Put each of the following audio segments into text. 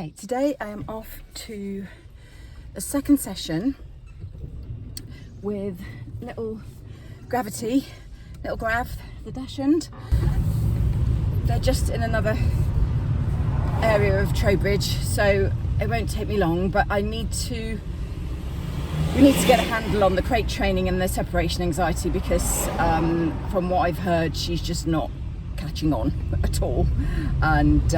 Okay, today I am off to a second session with little Gravity, little Grav, the Dachshund. They're just in another area of Trowbridge, so it won't take me long, but we need to get a handle on the crate training and the separation anxiety because from what I've heard, she's just not catching on at all. And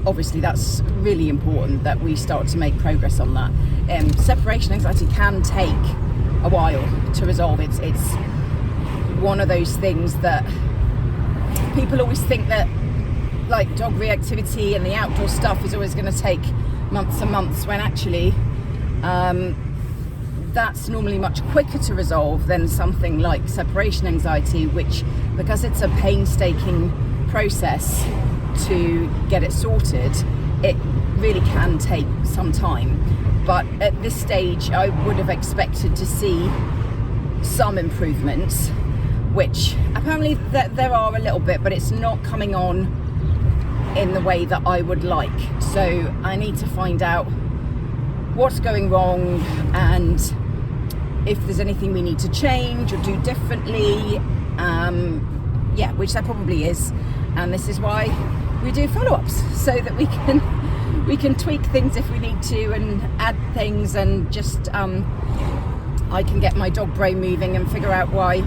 obviously that's really important that we start to make progress on that. Separation anxiety can take a while to resolve. It's one of those things that people always think that like dog reactivity and the outdoor stuff is always going to take months and months, when actually that's normally much quicker to resolve than something like separation anxiety, which, because it's a painstaking process to get it sorted, it really can take some time. But at this stage I would have expected to see some improvements, which apparently there are a little bit, but it's not coming on in the way that I would like. So I need to find out what's going wrong and if there's anything we need to change or do differently, which there probably is. And this is why we do follow-ups, so that we can tweak things if we need to and add things, and just I can get my dog brain moving and figure out why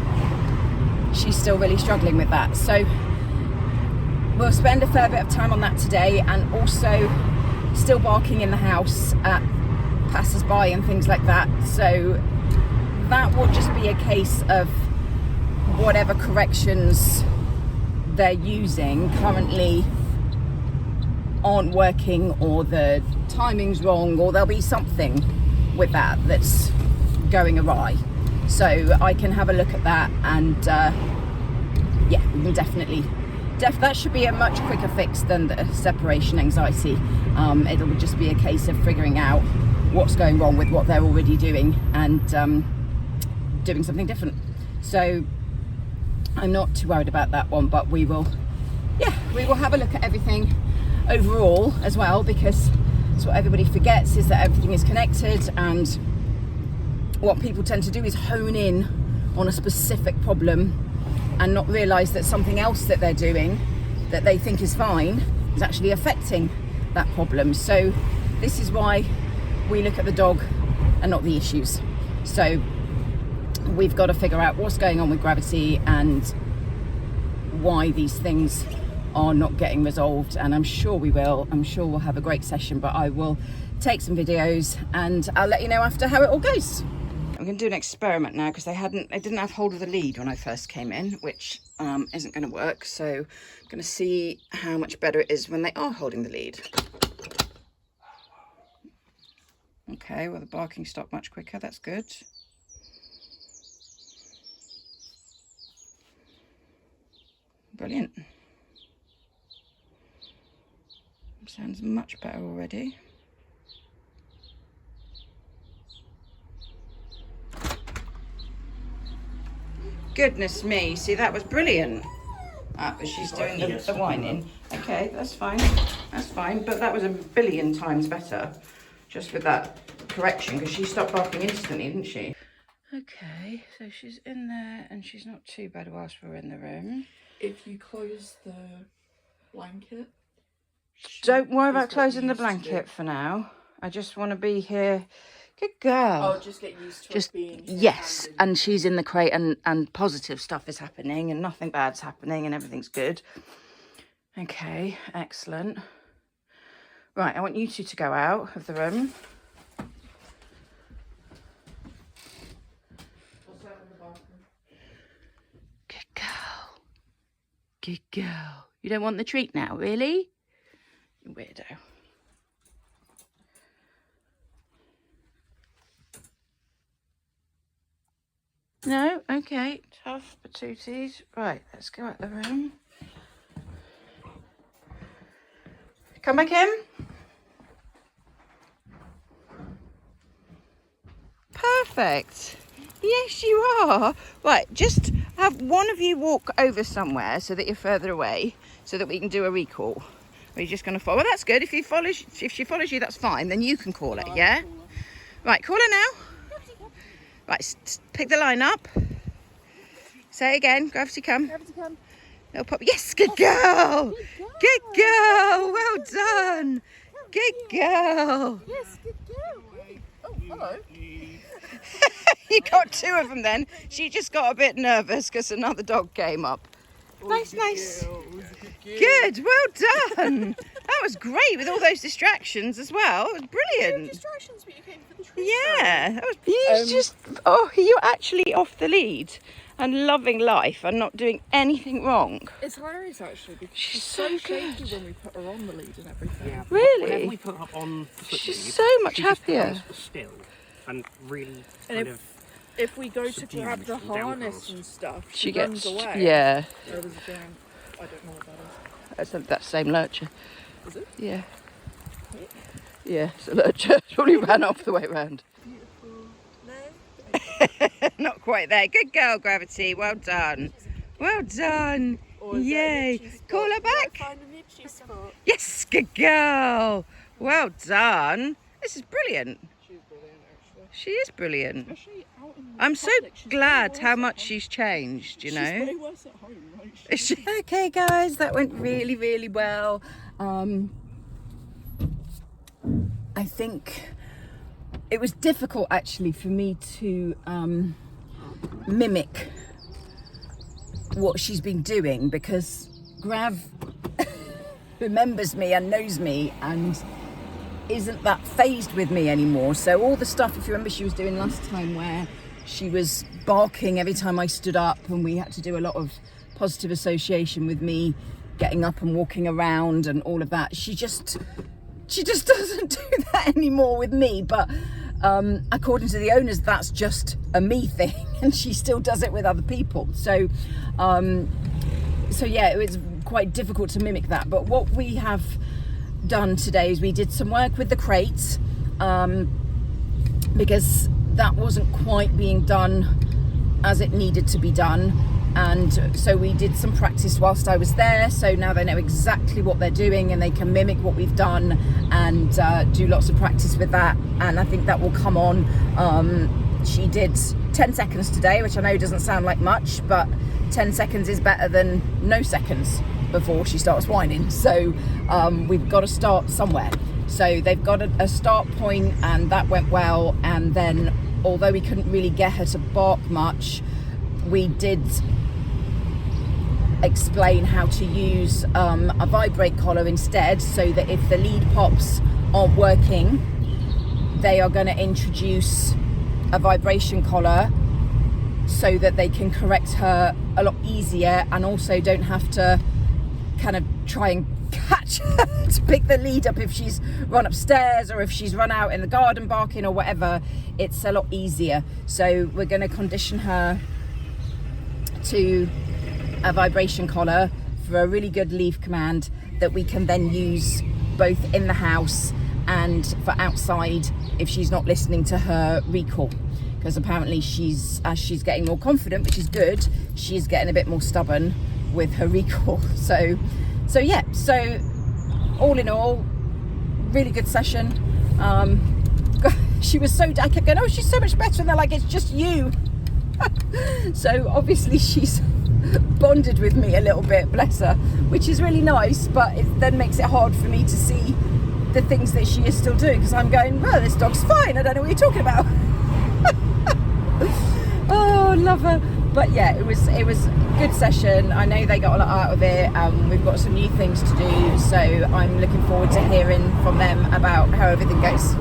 she's still really struggling with that. So we'll spend a fair bit of time on that today, and also still barking in the house at passers-by and things like that. So that will just be a case of whatever corrections they're using currently aren't working, or the timing's wrong, or there'll be something with that that's going awry. So I can have a look at that, and we can definitely that should be a much quicker fix than the separation anxiety. It'll just be a case of figuring out what's going wrong with what they're already doing and doing something different. So I'm not too worried about that one, but we will have a look at everything overall as well, because it's what everybody forgets, is that everything is connected, and what people tend to do is hone in on a specific problem and not realize that something else that they're doing that they think is fine is actually affecting that problem. So this is why we look at the dog and not the issues. So we've got to figure out what's going on with Gravity and why these things are not getting resolved, and I'm sure we will. I'm sure we'll have a great session, but I will take some videos and I'll let you know after how it all goes. I'm going to do an experiment now, because they didn't have hold of the lead when I first came in, which isn't going to work. So I'm going to see how much better it is when they are holding the lead. Okay, well, the barking stopped much quicker. That's good. Brilliant. Sounds much better already. Goodness me, see, that was brilliant. But she's doing the whining. Okay, that's fine, but that was a billion times better just with that correction, because she stopped barking instantly, didn't she? Okay, so she's in there and she's not too bad whilst we're in the room. If you close the blanket, don't worry about closing the blanket for now. I just want to be here. Good girl. Oh, just get used to it being here. Yes, and she's in the crate, and positive stuff is happening and nothing bad's happening and everything's good. Okay, excellent. Right, I want you two to go out of the room. Good girl. Good girl. You don't want the treat now, really? You weirdo. No? Okay. Tough patooties. Right, let's go out the room. Come back in. Perfect. Yes, you are. Right, just have one of you walk over somewhere so that you're further away, so that we can do a recall. Or are you just going to follow? Well, that's good. If she follows you, that's fine. Then you can call it, yeah? Right, call her now. Right, pick the line up. Say it again. Gravity come. Gravity come. Little pop. Yes, good girl. Good girl. Well done. Good girl. Yes, good girl. Oh, hello. You got two of them then. She just got a bit nervous because another dog came up. Nice. Good, well done. That was great with all those distractions as well. It was brilliant. Distractions, but you came for the tree. Yeah, that was. You're actually off the lead and loving life and not doing anything wrong. It's hilarious actually because She's she's so so shaky when we put her on the lead and everything. Yeah, Really? Whenever we put her on the foot She's lead, so much she just happier. comes still and really And kind of. if we go to subdued grab the and harness downcast. and stuff, She runs gets. away. Yeah, There was a giant, I don't know what that that's that same lurcher. is. Is it? Yeah. Yeah, it's a lurcher. Probably ran off the way round. Beautiful. No? Not quite there. Good girl, Gravity. Well done. Well done. Or is Yay. that an itchy spot? Call her back. Find an itchy spot. Yes, good girl. Well done. This is brilliant. She's brilliant actually. She is brilliant. Especially out in I'm so public, she's glad way how worse much at she's changed, you home. know. She's way worse at home, right? Okay, guys, that went really, really well. I think it was difficult actually for me to mimic what she's been doing because Grav remembers me and knows me and isn't that phased with me anymore. So all the stuff, if you remember, she was doing last time where she was barking every time I stood up and we had to do a lot of positive association with me getting up and walking around and all of that. She just doesn't do that anymore with me, but according to the owners that's just a me thing and she still does it with other people. So yeah, it was quite difficult to mimic that. But what we have done today is we did some work with the crates because that wasn't quite being done as it needed to be done, and so we did some practice whilst I was there, so now they know exactly what they're doing and they can mimic what we've done and do lots of practice with that, and I think that will come on. She did 10 seconds today, which I know doesn't sound like much, but 10 seconds is better than no seconds before she starts whining. So we've got to start somewhere. So they've got a start point and that went well. And then although we couldn't really get her to bark much, we did explain how to use a Vibrate Collar instead, so that if the lead pops aren't working, they are going to introduce a vibration collar so that they can correct her a lot easier and also don't have to kind of try and catch her to pick the lead up if she's run upstairs or if she's run out in the garden barking or whatever. It's a lot easier. So we're going to condition her to a vibration collar for a really good leave command that we can then use both in the house and for outside if she's not listening to her recall, because apparently as she's getting more confident, which is good, she's getting a bit more stubborn with her recall. So yeah, so all in all, really good session. She was so, I kept going, oh, she's so much better, and they're like, it's just you. So obviously she's bonded with me a little bit, bless her, which is really nice, but it then makes it hard for me to see the things that she is still doing, because I'm going, well, this dog's fine, I don't know what you're talking about. Oh, love her. But yeah, it was a good session. I know they got a lot out of it. We've got some new things to do, so I'm looking forward to hearing from them about how everything goes.